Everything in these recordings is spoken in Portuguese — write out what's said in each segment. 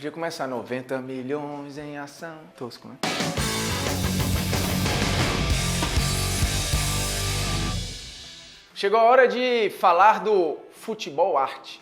Podia começar 90 milhões em ação. Tosco, né? Chegou a hora de falar do futebol arte.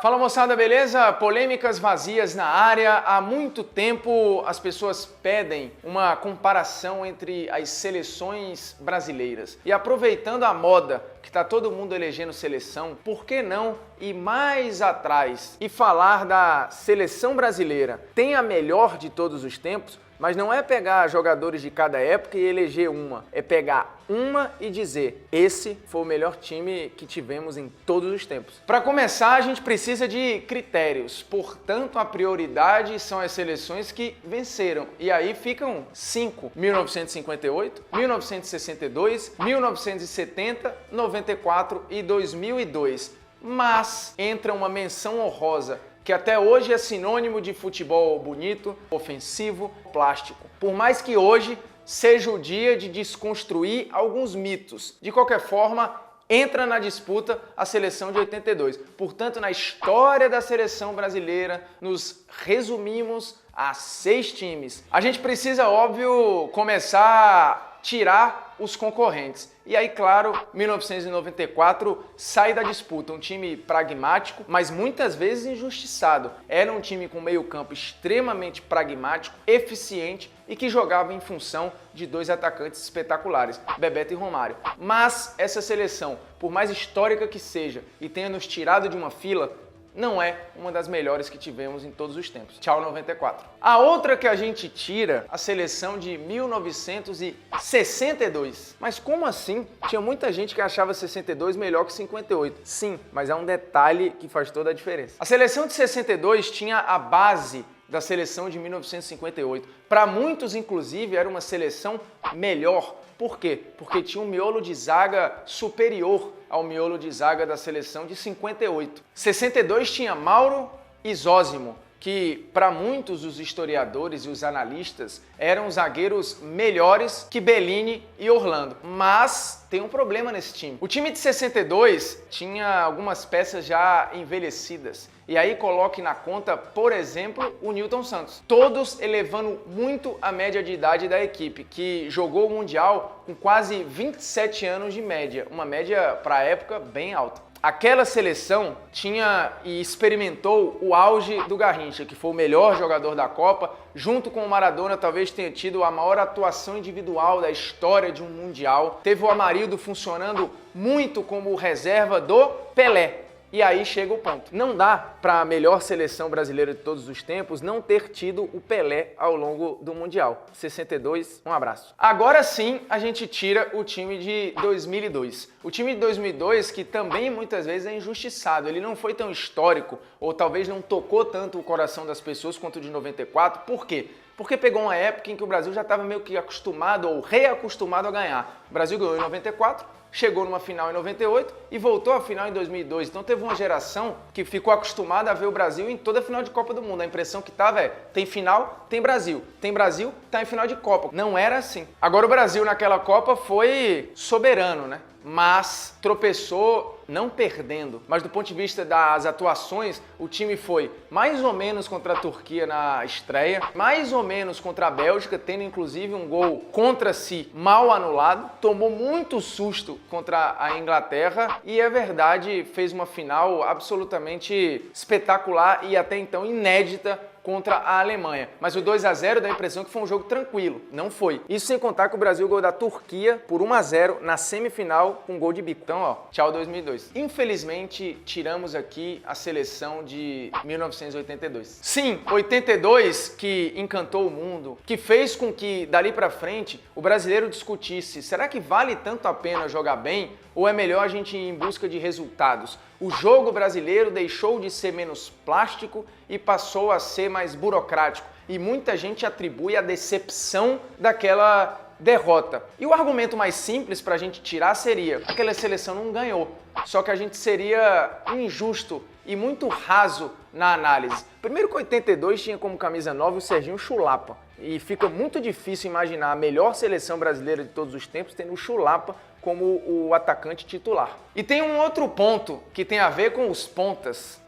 Fala moçada, beleza? Polêmicas vazias na área. Há muito tempo as pessoas pedem uma comparação entre as seleções brasileiras. E aproveitando a moda que tá todo mundo elegendo seleção, por que não ir mais atrás e falar da seleção brasileira? Tem a melhor de todos os tempos, mas não é pegar jogadores de cada época e eleger uma. É pegar uma e dizer, esse foi o melhor time que tivemos em todos os tempos. Para começar, a gente precisa de critérios. Portanto, a prioridade são as seleções que venceram. E aí ficam 5. 1958, 1962, 1970, 94 e 2002. Mas entra uma menção honrosa, que até hoje é sinônimo de futebol bonito, ofensivo, plástico. Por mais que hoje seja o dia de desconstruir alguns mitos. De qualquer forma, entra na disputa a seleção de 82. Portanto, na história da seleção brasileira, nos resumimos a 6 times. A gente precisa, óbvio, começar a tirar os concorrentes. E aí, claro, 1994 sai da disputa. Um time pragmático, mas muitas vezes injustiçado. Era um time com meio-campo extremamente pragmático, eficiente e que jogava em função de 2 atacantes espetaculares, Bebeto e Romário. Mas essa seleção, por mais histórica que seja e tenha nos tirado de uma fila, não é uma das melhores que tivemos em todos os tempos. Tchau, 94. A outra que a gente tira, a seleção de 1962. Mas como assim? Tinha muita gente que achava 62 melhor que 58. Sim, mas há um detalhe que faz toda a diferença. A seleção de 62 tinha a base da seleção de 1958. Para muitos, inclusive, era uma seleção melhor. Por quê? Porque tinha um miolo de zaga superior ao miolo de zaga da seleção de 58. 62 tinha Mauro e Zósimo, que para muitos os historiadores e os analistas eram zagueiros melhores que Bellini e Orlando. Mas tem um problema nesse time. O time de 62 tinha algumas peças já envelhecidas. E aí coloque na conta, por exemplo, o Nilton Santos. Todos elevando muito a média de idade da equipe, que jogou o Mundial com quase 27 anos de média. Uma média, para a época, bem alta. Aquela seleção tinha e experimentou o auge do Garrincha, que foi o melhor jogador da Copa, junto com o Maradona talvez tenha tido a maior atuação individual da história de um Mundial. Teve o Amarildo funcionando muito como reserva do Pelé. E aí chega o ponto. Não dá para a melhor seleção brasileira de todos os tempos não ter tido o Pelé ao longo do Mundial. 62, um abraço. Agora sim, a gente tira o time de 2002. O time de 2002 que também muitas vezes é injustiçado. Ele não foi tão histórico ou talvez não tocou tanto o coração das pessoas quanto o de 94. Por quê? Porque pegou uma época em que o Brasil já estava meio que acostumado ou reacostumado a ganhar. O Brasil ganhou em 94, chegou numa final em 98 e voltou à final em 2002. Então teve uma geração que ficou acostumada a ver o Brasil em toda a final de Copa do Mundo. A impressão que tava é, tem final, tem Brasil. Tem Brasil, tá em final de Copa. Não era assim. Agora o Brasil naquela Copa foi soberano, né? Mas tropeçou não perdendo, mas do ponto de vista das atuações, o time foi mais ou menos contra a Turquia na estreia, mais ou menos contra a Bélgica, tendo inclusive um gol contra si mal anulado, tomou muito susto contra a Inglaterra e, é verdade, fez uma final absolutamente espetacular e até então inédita contra a Alemanha. Mas o 2-0 dá a impressão que foi um jogo tranquilo. Não foi. Isso sem contar que o Brasil ganhou da Turquia por 1-0 na semifinal com gol de bico. Então, ó, tchau 2002. Infelizmente, tiramos aqui a seleção de 1982. Sim, 82 que encantou o mundo, que fez com que, dali pra frente, o brasileiro discutisse, será que vale tanto a pena jogar bem ou é melhor a gente ir em busca de resultados? O jogo brasileiro deixou de ser menos plástico e passou a ser mais burocrático. E muita gente atribui a decepção daquela derrota. E o argumento mais simples para a gente tirar seria, aquela seleção não ganhou, só que a gente seria injusto e muito raso na análise. Primeiro que 82 tinha como camisa 9 o Serginho Chulapa. E fica muito difícil imaginar a melhor seleção brasileira de todos os tempos tendo o Chulapa como o atacante titular. E tem um outro ponto que tem a ver com os pontas.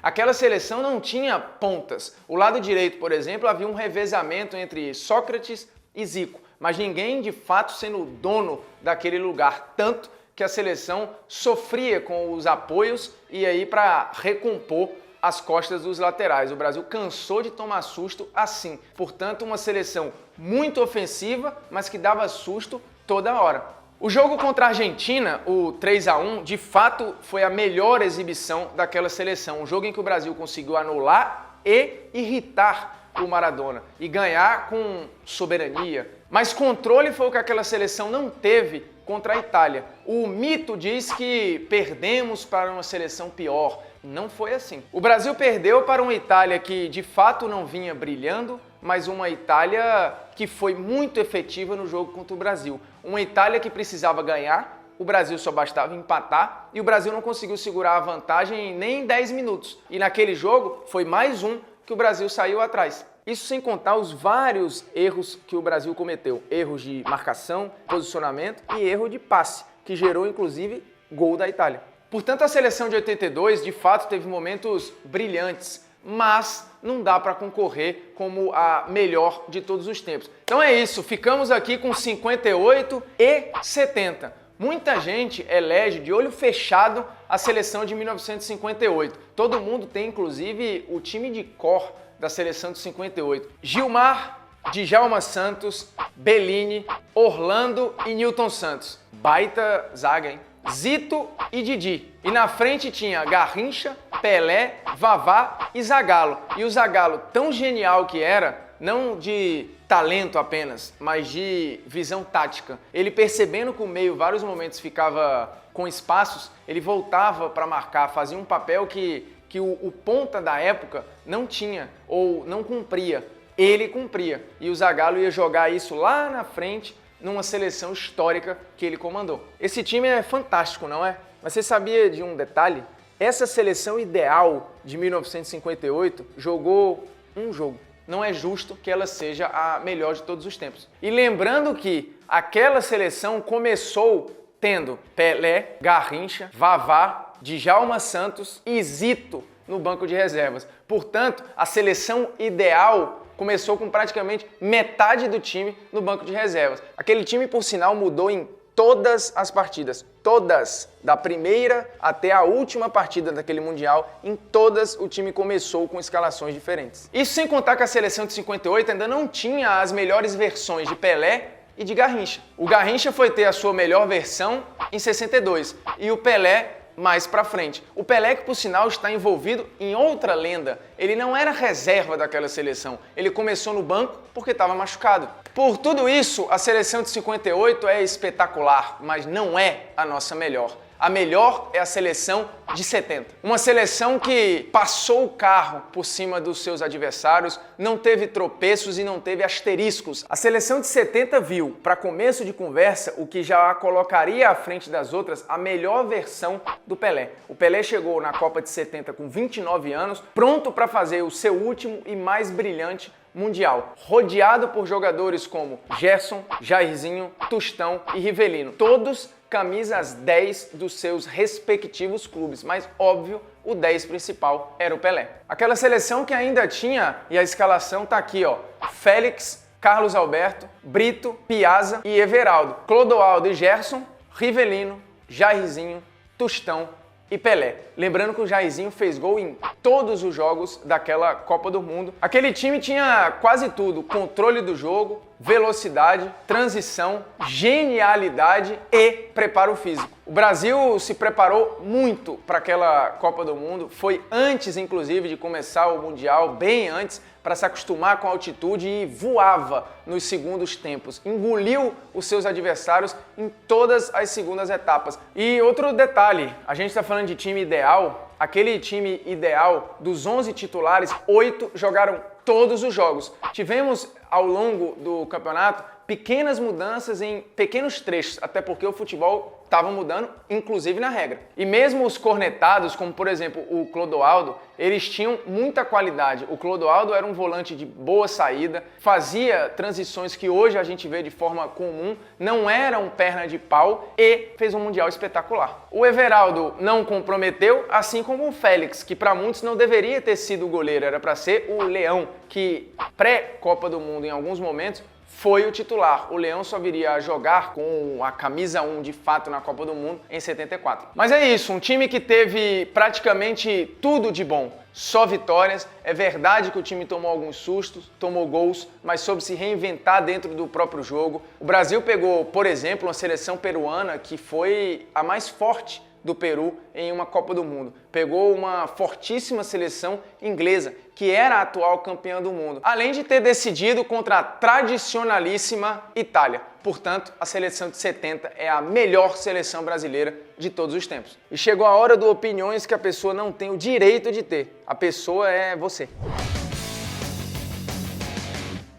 Aquela seleção não tinha pontas. O lado direito, por exemplo, havia um revezamento entre Sócrates e Zico, mas ninguém de fato sendo dono daquele lugar, tanto que a seleção sofria com os apoios e aí para recompor as costas dos laterais. O Brasil cansou de tomar susto assim. Portanto, uma seleção muito ofensiva, mas que dava susto toda hora. O jogo contra a Argentina, o 3-1, de fato foi a melhor exibição daquela seleção. Um jogo em que o Brasil conseguiu anular e irritar o Maradona e ganhar com soberania. Mas controle foi o que aquela seleção não teve contra a Itália. O mito diz que perdemos para uma seleção pior. Não foi assim. O Brasil perdeu para uma Itália que de fato não vinha brilhando, mas uma Itália que foi muito efetiva no jogo contra o Brasil. Uma Itália que precisava ganhar, o Brasil só bastava empatar e o Brasil não conseguiu segurar a vantagem nem em 10 minutos. E naquele jogo foi mais um que o Brasil saiu atrás. Isso sem contar os vários erros que o Brasil cometeu. Erros de marcação, posicionamento e erro de passe, que gerou inclusive gol da Itália. Portanto, a seleção de 82 de fato teve momentos brilhantes, mas não dá para concorrer como a melhor de todos os tempos. Então é isso, ficamos aqui com 58 e 70. Muita gente elege de olho fechado a seleção de 1958. Todo mundo tem inclusive o time de cor da seleção de 58. Gilmar, Djalma Santos, Bellini, Orlando e Nilton Santos. Baita zaga, hein? Zito e Didi. E na frente tinha Garrincha, Pelé, Vavá e Zagallo. E o Zagallo, tão genial que era, não de talento apenas, mas de visão tática. Ele percebendo que o meio, vários momentos, ficava com espaços, ele voltava para marcar, fazia um papel que o ponta da época não tinha ou não cumpria. Ele cumpria. E o Zagallo ia jogar isso lá na frente, numa seleção histórica que ele comandou. Esse time é fantástico, não é? Mas você sabia de um detalhe? Essa seleção ideal de 1958 jogou um jogo. Não é justo que ela seja a melhor de todos os tempos. E lembrando que aquela seleção começou tendo Pelé, Garrincha, Vavá, Djalma Santos e Zito no banco de reservas. Portanto, a seleção ideal começou com praticamente metade do time no banco de reservas. Aquele time, por sinal, mudou em todas as partidas. Todas. Da primeira até a última partida daquele Mundial, em todas o time começou com escalações diferentes. Isso sem contar que a seleção de 58 ainda não tinha as melhores versões de Pelé e de Garrincha. O Garrincha foi ter a sua melhor versão em 62 e o Pelé mais pra frente. O Pelé, que por sinal está envolvido em outra lenda, ele não era reserva daquela seleção, ele começou no banco porque estava machucado. Por tudo isso, a seleção de 58 é espetacular, mas não é a nossa melhor. A melhor é a seleção de 70. Uma seleção que passou o carro por cima dos seus adversários, não teve tropeços e não teve asteriscos. A seleção de 70 viu, para começo de conversa, o que já a colocaria à frente das outras, a melhor versão do Pelé. O Pelé chegou na Copa de 70 com 29 anos, pronto para fazer o seu último e mais brilhante Mundial, rodeado por jogadores como Gerson, Jairzinho, Tostão e Rivelino, todos camisas 10 dos seus respectivos clubes, mas óbvio, o 10 principal era o Pelé. Aquela seleção que ainda tinha, e a escalação tá aqui, ó, Félix, Carlos Alberto, Brito, Piazza e Everaldo, Clodoaldo e Gerson, Rivelino, Jairzinho, Tostão e Pelé. Lembrando que o Jairzinho fez gol em todos os jogos daquela Copa do Mundo. Aquele time tinha quase tudo: controle do jogo, velocidade, transição, genialidade e preparo físico. O Brasil se preparou muito para aquela Copa do Mundo, foi antes inclusive de começar o Mundial, bem antes, para se acostumar com a altitude e voava nos segundos tempos. Engoliu os seus adversários em todas as segundas etapas. E outro detalhe, a gente está falando de time ideal, aquele time ideal dos 11 titulares, 8 jogaram todos os jogos. Tivemos ao longo do campeonato pequenas mudanças em pequenos trechos, até porque o futebol estava mudando, inclusive na regra. E mesmo os cornetados, como por exemplo o Clodoaldo, eles tinham muita qualidade. O Clodoaldo era um volante de boa saída, fazia transições que hoje a gente vê de forma comum, não era um perna de pau e fez um Mundial espetacular. O Everaldo não comprometeu, assim como o Félix, que para muitos não deveria ter sido o goleiro, era para ser o Leão, que pré-Copa do Mundo em alguns momentos foi o titular. O Leão só viria a jogar com a camisa 1 de fato na Copa do Mundo em 74. Mas é isso, um time que teve praticamente tudo de bom. Só vitórias. É verdade que o time tomou alguns sustos, tomou gols, mas soube se reinventar dentro do próprio jogo. O Brasil pegou, por exemplo, uma seleção peruana que foi a mais forte do Peru em uma Copa do Mundo. Pegou uma fortíssima seleção inglesa, que era a atual campeã do mundo, além de ter decidido contra a tradicionalíssima Itália. Portanto, a seleção de 70 é a melhor seleção brasileira de todos os tempos. E chegou a hora do opiniões que a pessoa não tem o direito de ter. A pessoa é você.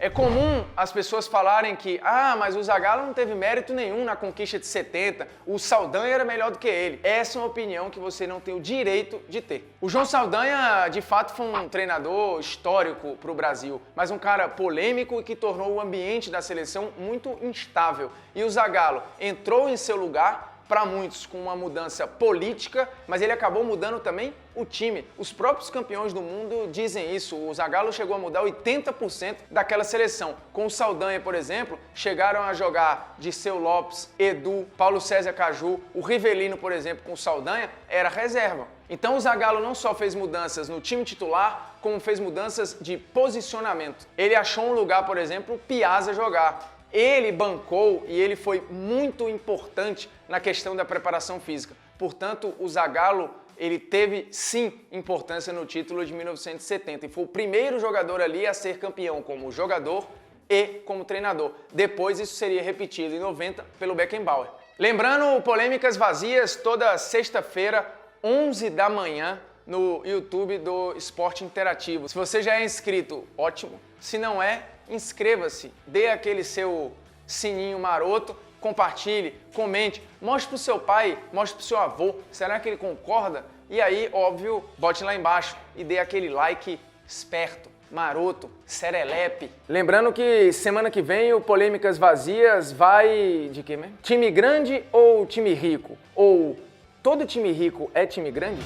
É comum as pessoas falarem que mas o Zagallo não teve mérito nenhum na conquista de 70, o Saldanha era melhor do que ele. Essa é uma opinião que você não tem o direito de ter. O João Saldanha, de fato, foi um treinador histórico para o Brasil, mas um cara polêmico e que tornou o ambiente da seleção muito instável. E o Zagallo entrou em seu lugar, para muitos com uma mudança política, mas ele acabou mudando também o time. Os próprios campeões do mundo dizem isso. O Zagallo chegou a mudar 80% daquela seleção. Com o Saldanha, por exemplo, chegaram a jogar Dirceu Lopes, Edu, Paulo César Caju. O Rivelino, por exemplo, com o Saldanha, era reserva. Então o Zagallo não só fez mudanças no time titular, como fez mudanças de posicionamento. Ele achou um lugar, por exemplo, o Piazza jogar. Ele bancou e ele foi muito importante na questão da preparação física. Portanto, o Zagallo, ele teve sim importância no título de 1970 e foi o primeiro jogador ali a ser campeão como jogador e como treinador. Depois isso seria repetido em 90 pelo Beckenbauer. Lembrando, Polêmicas Vazias, toda sexta-feira, 11 da manhã, no YouTube do Esporte Interativo. Se você já é inscrito, ótimo. Se não é, inscreva-se, dê aquele seu sininho maroto, compartilhe, comente, mostre pro seu pai, mostre pro seu avô, será que ele concorda? E aí, óbvio, bote lá embaixo e dê aquele like esperto, maroto, serelepe. Lembrando que semana que vem o Polêmicas Vazias vai de quê mesmo? Time grande ou time rico? Ou todo time rico é time grande?